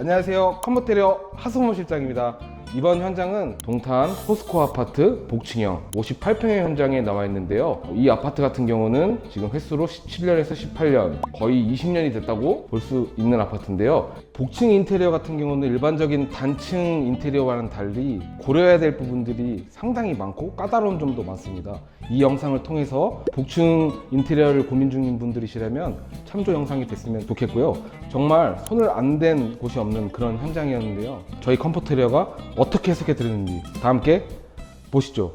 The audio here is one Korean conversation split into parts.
안녕하세요. 컴포테리어 하승호 실장입니다. 이번 현장은 동탄 포스코 아파트 복층형 58평의 현장에 나와 있는데요. 이 아파트 같은 경우는 지금 횟수로 17년에서 18년, 거의 20년이 됐다고 볼 수 있는 아파트인데요. 복층 인테리어 같은 경우는 일반적인 단층 인테리어와는 달리 고려해야 될 부분들이 상당히 많고 까다로운 점도 많습니다. 이 영상을 통해서 복층 인테리어를 고민 중인 분들이시라면 참조 영상이 됐으면 좋겠고요. 정말 손을 안 댄 곳이 없는 그런 현장이었는데요. 저희 컴포테리어가 어떻게 해석해 드렸는지 다 함께 보시죠.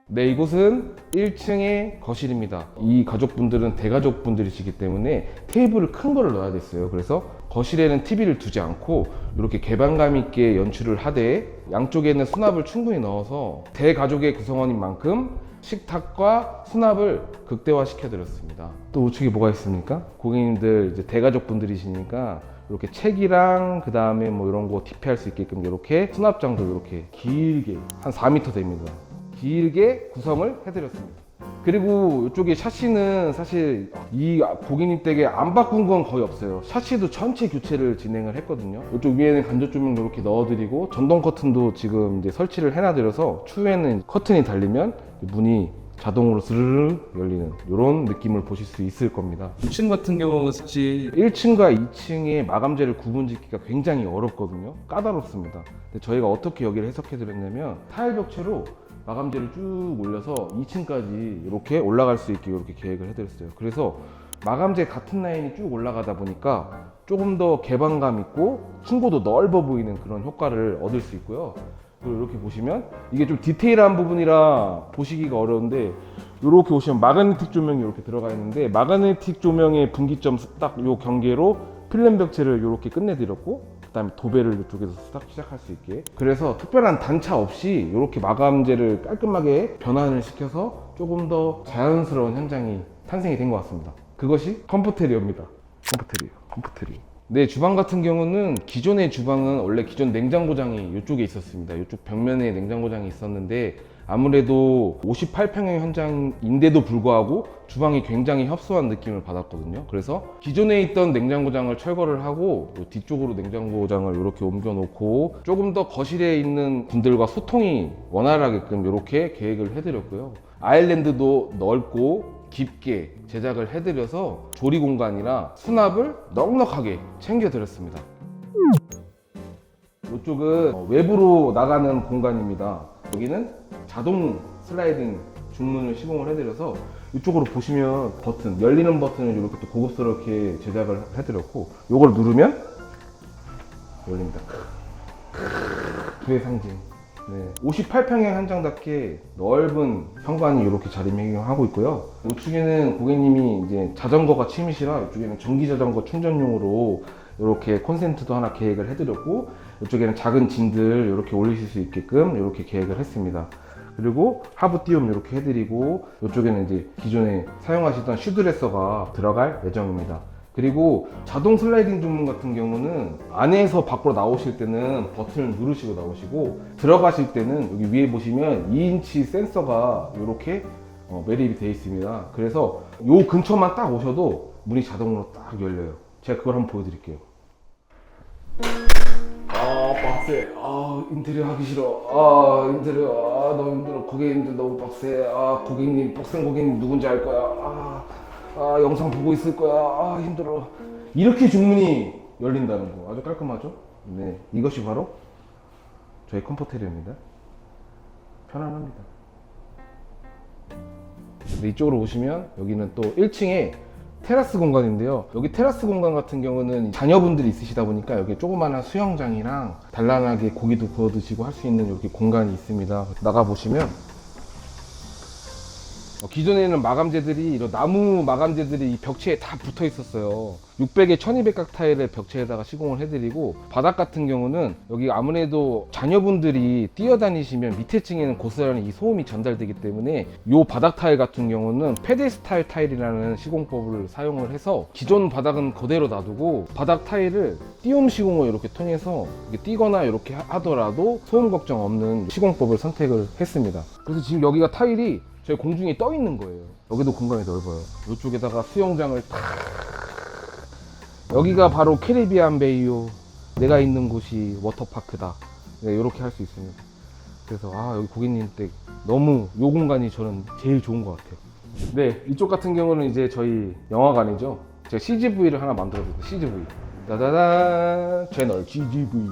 네, 이곳은 1층의 거실입니다. 이 가족분들은 대가족분들이시기 때문에 테이블을 큰 거를 넣어야 됐어요. 그래서 거실에는 TV를 두지 않고 이렇게 개방감 있게 연출을 하되 양쪽에는 수납을 충분히 넣어서 대가족의 구성원인 만큼 식탁과 수납을 극대화 시켜드렸습니다. 또 우측에 뭐가 있습니까? 고객님들 이제 대가족분들이시니까 이렇게 책이랑 그 다음에 뭐 이런 거 DP할 수 있게끔 이렇게 수납장도 이렇게 길게 한 4m 됩니다. 길게 구성을 해드렸습니다. 그리고 이쪽에 샤시는 사실 이 고객님 댁에 안 바꾼 건 거의 없어요. 샤시도 전체 교체를 진행을 했거든요. 이쪽 위에는 간접 조명 이렇게 넣어드리고 전동 커튼도 지금 이제 설치를 해놔드려서 추후에는 커튼이 달리면 문이 자동으로 스르르 열리는 이런 느낌을 보실 수 있을 겁니다. 2층 같은 경우는 사실 1층과 2층의 마감재를 구분짓기가 굉장히 어렵거든요. 까다롭습니다. 근데 저희가 어떻게 여기를 해석해 드렸냐면 타일 벽체로 마감재를 쭉 올려서 2층까지 이렇게 올라갈 수 있게 이렇게 계획을 해드렸어요. 그래서 마감재 같은 라인이 쭉 올라가다 보니까 조금 더 개방감 있고 층고도 넓어 보이는 그런 효과를 얻을 수 있고요. 그리고 이렇게 보시면 이게 좀 디테일한 부분이라 보시기가 어려운데 이렇게 보시면 마그네틱 조명이 이렇게 들어가 있는데 마그네틱 조명의 분기점 딱 요 경계로 필름 벽체를 이렇게 끝내드렸고 그 다음에 도배를 이쪽에서 딱 시작할 수 있게, 그래서 특별한 단차 없이 이렇게 마감재를 깔끔하게 변환을 시켜서 조금 더 자연스러운 현장이 탄생이 된 것 같습니다. 그것이 컴포테리어입니다. 컴포테리어. 네, 주방 같은 경우는 기존의 주방은 원래 기존 냉장고장이 이쪽에 있었습니다. 이쪽 벽면에 냉장고장이 있었는데 아무래도 58평형 현장인데도 불구하고 주방이 굉장히 협소한 느낌을 받았거든요. 그래서 기존에 있던 냉장고장을 철거를 하고 뒤쪽으로 냉장고장을 이렇게 옮겨 놓고 조금 더 거실에 있는 분들과 소통이 원활하게끔 이렇게 계획을 해드렸고요. 아일랜드도 넓고 깊게 제작을 해드려서 조리 공간이나 수납을 넉넉하게 챙겨드렸습니다. 이쪽은 외부로 나가는 공간입니다. 여기는 자동 슬라이딩 중문을 시공을 해드려서 이쪽으로 보시면 버튼, 열리는 버튼을 이렇게 또 고급스럽게 제작을 해드렸고 이걸 누르면 열립니다. 그의 상징. 네, 58평의 현장답게 넓은 현관이 이렇게 자리매김하고 있고요. 이쪽에는 고객님이 이제 자전거가 취미시라 이쪽에는 전기 자전거 충전용으로 이렇게 콘센트도 하나 계획을 해드렸고 이쪽에는 작은 짐들 이렇게 올리실 수 있게끔 이렇게 계획을 했습니다. 그리고 하부 띄움 이렇게 해드리고 이쪽에는 이제 기존에 사용하시던 슈드레서가 들어갈 예정입니다. 그리고 자동 슬라이딩 중문 같은 경우는 안에서 밖으로 나오실 때는 버튼을 누르시고 나오시고 들어가실 때는 여기 위에 보시면 2인치 센서가 이렇게 매립이 되어 있습니다. 그래서 요 근처만 딱 오셔도 문이 자동으로 딱 열려요. 제가 그걸 한번 보여드릴게요. 아, 빡세. 아, 인테리어 하기 싫어. 아, 인테리어. 아, 너무 힘들어. 고객님들 너무 빡세. 아, 고객님, 빡센 고객님 누군지 알 거야. 영상 보고 있을 거야. 아, 힘들어. 이렇게 중문이 열린다는 거. 아주 깔끔하죠? 네. 이것이 바로 저희 컴포테리어입니다. 편안합니다. 근데 이쪽으로 오시면 여기는 또 1층에 테라스 공간인데요. 여기 테라스 공간 같은 경우는 자녀분들이 있으시다 보니까 여기 조그마한 수영장이랑 단란하게 고기도 구워 드시고 할 수 있는 여기 공간이 있습니다. 나가 보시면 기존에는 마감재들이 이런 나무 마감재들이 이 벽체에 다 붙어 있었어요. 600에 1200각 타일을 벽체에다가 시공을 해드리고 바닥 같은 경우는 여기 아무래도 자녀분들이 뛰어다니시면 밑에 층에는 고스란히 이 소음이 전달되기 때문에 이 바닥 타일 같은 경우는 페데스탈 타일이라는 시공법을 사용을 해서 기존 바닥은 그대로 놔두고 바닥 타일을 띄움 시공을 이렇게 통해서 뛰거나 이렇게 하더라도 소음 걱정 없는 시공법을 선택을 했습니다. 그래서 지금 여기가 타일이 저희 공중에 떠 있는 거예요. 여기도 공간이 넓어요. 이쪽에다가 수영장을 탁 여기가 바로 캐리비안 베이요. 내가 있는 곳이 워터파크다. 네, 이렇게 할 수 있습니다. 그래서 여기 고객님 댁 너무 요 공간이 저는 제일 좋은 것 같아요. 네, 이쪽 같은 경우는 이제 저희 영화관이죠. 제가 CGV를 하나 만들어드릴게요. CGV. 따다단 채널 CGV.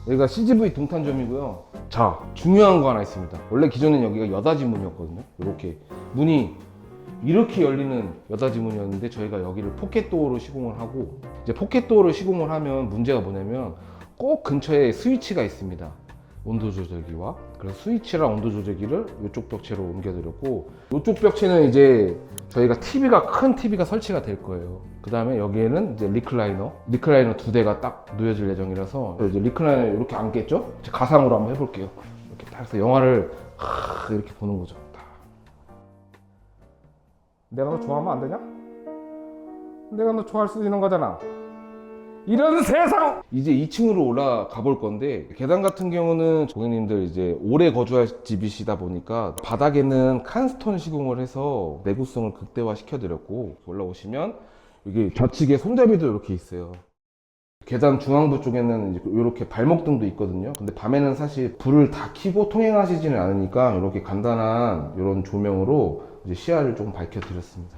여기가 CGV 동탄점이고요. 자, 중요한 거 하나 있습니다. 원래 기존엔 여기가 여닫이 문이었거든요. 이렇게 문이 이렇게 열리는 여닫이 문이었는데 저희가 여기를 포켓도어로 시공을 하고, 이제 포켓도어로 시공을 하면 문제가 뭐냐면 꼭 근처에 스위치가 있습니다. 온도 조절기와. 그래서 스위치랑 온도 조절기를 이쪽 벽체로 옮겨드렸고, 이쪽 벽체는 이제 저희가 큰 TV가 설치가 될 거예요. 그 다음에 여기에는 이제 리클라이너 2대가 딱 놓여질 예정이라서 이제 리클라이너 이렇게 앉겠죠? 제가 가상으로 한번 해볼게요. 이렇게 딱 해서 영화를 이렇게 보는 거죠. 내가 너 좋아하면 안 되냐? 내가 너 좋아할 수 있는 거잖아. 이런 세상! 이제 2층으로 올라가 볼 건데, 계단 같은 경우는 고객님들 이제 오래 거주할 집이시다 보니까 바닥에는 칸스톤 시공을 해서 내구성을 극대화 시켜드렸고, 올라오시면 여기 좌측에 손잡이도 이렇게 있어요. 계단 중앙부 쪽에는 이제 이렇게 발목등도 있거든요. 근데 밤에는 사실 불을 다 켜고 통행하시지는 않으니까 이렇게 간단한 이런 조명으로 이제 시야를 조금 밝혀드렸습니다.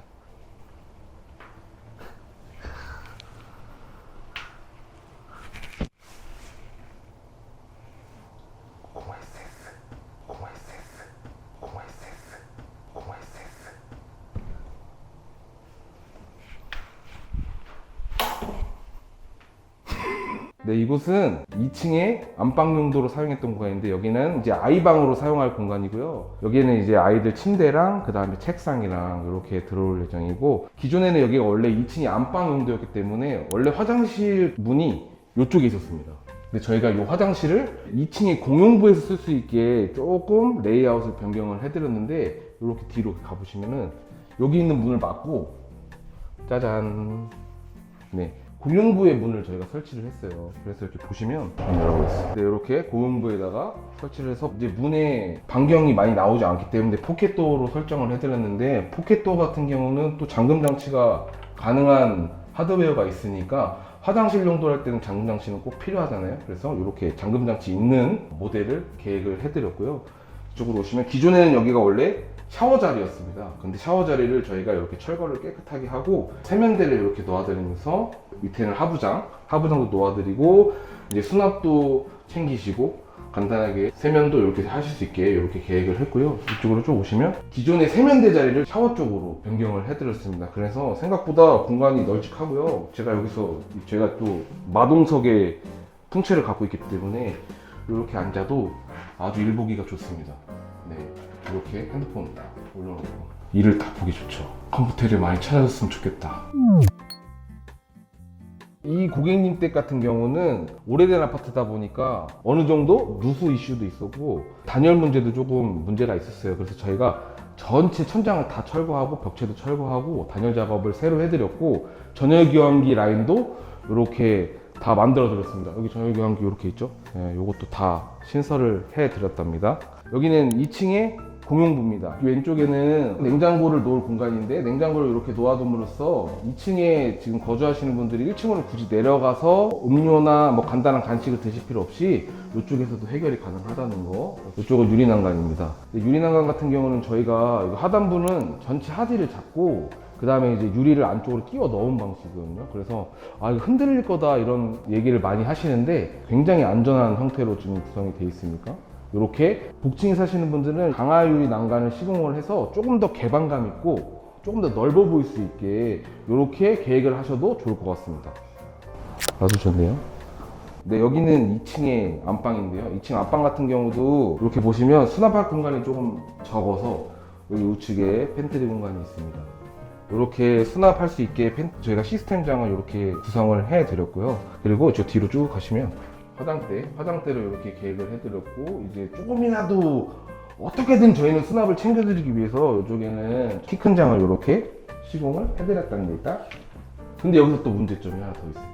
네, 이곳은 2층에 안방 용도로 사용했던 공간인데, 여기는 이제 아이방으로 사용할 공간이고요. 여기는 이제 아이들 침대랑 그 다음에 책상이랑 이렇게 들어올 예정이고, 기존에는 여기가 원래 2층이 안방 용도였기 때문에 원래 화장실 문이 이쪽에 있었습니다. 근데 저희가 이 화장실을 2층에 공용부에서 쓸 수 있게 조금 레이아웃을 변경을 해드렸는데, 이렇게 뒤로 가보시면은 여기 있는 문을 막고, 짜잔, 네, 공용부의 문을 저희가 설치를 했어요. 그래서 이렇게 보시면 열어보겠습니다. 네, 이렇게 공용부에다가 설치를 해서 이제 문에 반경이 많이 나오지 않기 때문에 포켓도어로 설정을 해드렸는데, 포켓도어 같은 경우는 또 잠금 장치가 가능한 하드웨어가 있으니까 화장실 용도로 할 때는 잠금 장치는 꼭 필요하잖아요. 그래서 이렇게 잠금 장치 있는 모델을 계획을 해드렸고요. 이쪽으로 오시면 기존에는 여기가 원래 샤워 자리였습니다. 근데 샤워 자리를 저희가 이렇게 철거를 깨끗하게 하고 세면대를 이렇게 놓아드리면서 밑에는 하부장도 놓아드리고, 이제 수납도 챙기시고 간단하게 세면도 이렇게 하실 수 있게 이렇게 계획을 했고요. 이쪽으로 쭉 오시면 기존의 세면대 자리를 샤워 쪽으로 변경을 해드렸습니다. 그래서 생각보다 공간이 널찍하고요. 제가 또 마동석의 풍채를 갖고 있기 때문에 이렇게 앉아도 아주 일보기가 좋습니다. 네, 이렇게 핸드폰 딱 올려놓고 일을 다 보기 좋죠. 컴퓨터를 많이 찾아줬으면 좋겠다. 이 고객님 댁 같은 경우는 오래된 아파트다 보니까 어느 정도 누수 이슈도 있었고 단열 문제도 조금 문제가 있었어요. 그래서 저희가 전체 천장을 다 철거하고 벽체도 철거하고 단열 작업을 새로 해드렸고, 전열 교환기 라인도 이렇게 다 만들어 드렸습니다. 여기 전열 교환기 이렇게 있죠. 네, 이것도 다 신설을 해 드렸답니다. 여기는 2층에 공용부입니다. 왼쪽에는 냉장고를 놓을 공간인데, 냉장고를 이렇게 놓아둠으로써 2층에 지금 거주하시는 분들이 1층으로 굳이 내려가서 음료나 뭐 간단한 간식을 드실 필요 없이 이쪽에서도 해결이 가능하다는 거. 이쪽은 유리난간입니다. 유리난간 같은 경우는 저희가 하단부는 전체 하지를 잡고 그 다음에 이제 유리를 안쪽으로 끼워 넣은 방식이거든요. 그래서 이거 흔들릴 거다 이런 얘기를 많이 하시는데 굉장히 안전한 형태로 지금 구성이 되어 있으니까, 이렇게 복층에 사시는 분들은 강화유리 난간을 시공을 해서 조금 더 개방감 있고 조금 더 넓어 보일 수 있게 이렇게 계획을 하셔도 좋을 것 같습니다. 아주 좋네요. 네, 여기는 2층의 안방인데요. 2층 안방 같은 경우도 이렇게 보시면 수납할 공간이 조금 적어서 여기 우측에 팬트리 공간이 있습니다. 이렇게 수납할 수 있게 저희가 시스템장을 이렇게 구성을 해 드렸고요. 그리고 저 뒤로 쭉 가시면 화장대를 이렇게 계획을 해드렸고, 이제 조금이라도 어떻게든 저희는 수납을 챙겨드리기 위해서 이쪽에는 키 큰 장을 이렇게 시공을 해드렸다는 게 있다. 근데 여기서 또 문제점이 하나 더 있어요.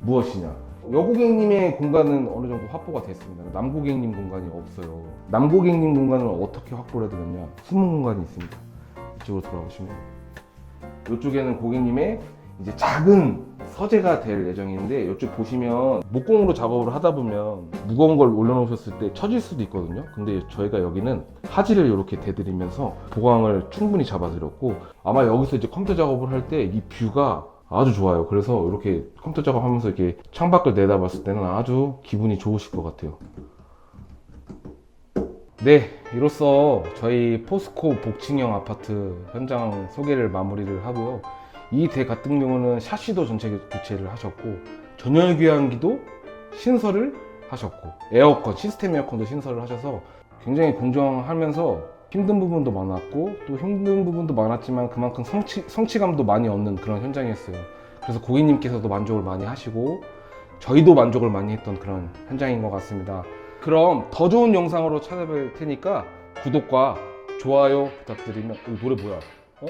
무엇이냐? 여고객님의 공간은 어느 정도 확보가 됐습니다. 남고객님 공간이 없어요. 남고객님 공간을 어떻게 확보를 해드렸냐? 숨은 공간이 있습니다. 이쪽으로 돌아오시면 이쪽에는 고객님의 이제 작은 서재가 될 예정인데, 이쪽 보시면 목공으로 작업을 하다 보면 무거운 걸 올려놓으셨을 때 처질 수도 있거든요. 근데 저희가 여기는 하지를 이렇게 대드리면서 보강을 충분히 잡아드렸고, 아마 여기서 이제 컴퓨터 작업을 할 때 이 뷰가 아주 좋아요. 그래서 이렇게 컴퓨터 작업하면서 이렇게 창밖을 내다봤을 때는 아주 기분이 좋으실 것 같아요. 네, 이로써 저희 포스코 복층형 아파트 현장 소개를 마무리를 하고요. 이 대 같은 경우는 샤시도 전체 교체를 하셨고, 전열 교환기도 신설을 하셨고, 에어컨, 시스템 에어컨도 신설을 하셔서 굉장히 공정하면서 힘든 부분도 많았고, 또 힘든 부분도 많았지만 그만큼 성취감도 많이 얻는 그런 현장이었어요. 그래서 고객님께서도 만족을 많이 하시고 저희도 만족을 많이 했던 그런 현장인 것 같습니다. 그럼 더 좋은 영상으로 찾아뵐 테니까 구독과 좋아요 부탁드리면. 노래 뭐야? 어?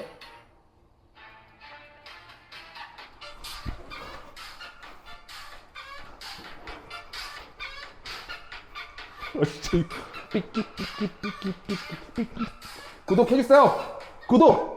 진짜 구독해주세요. 구독.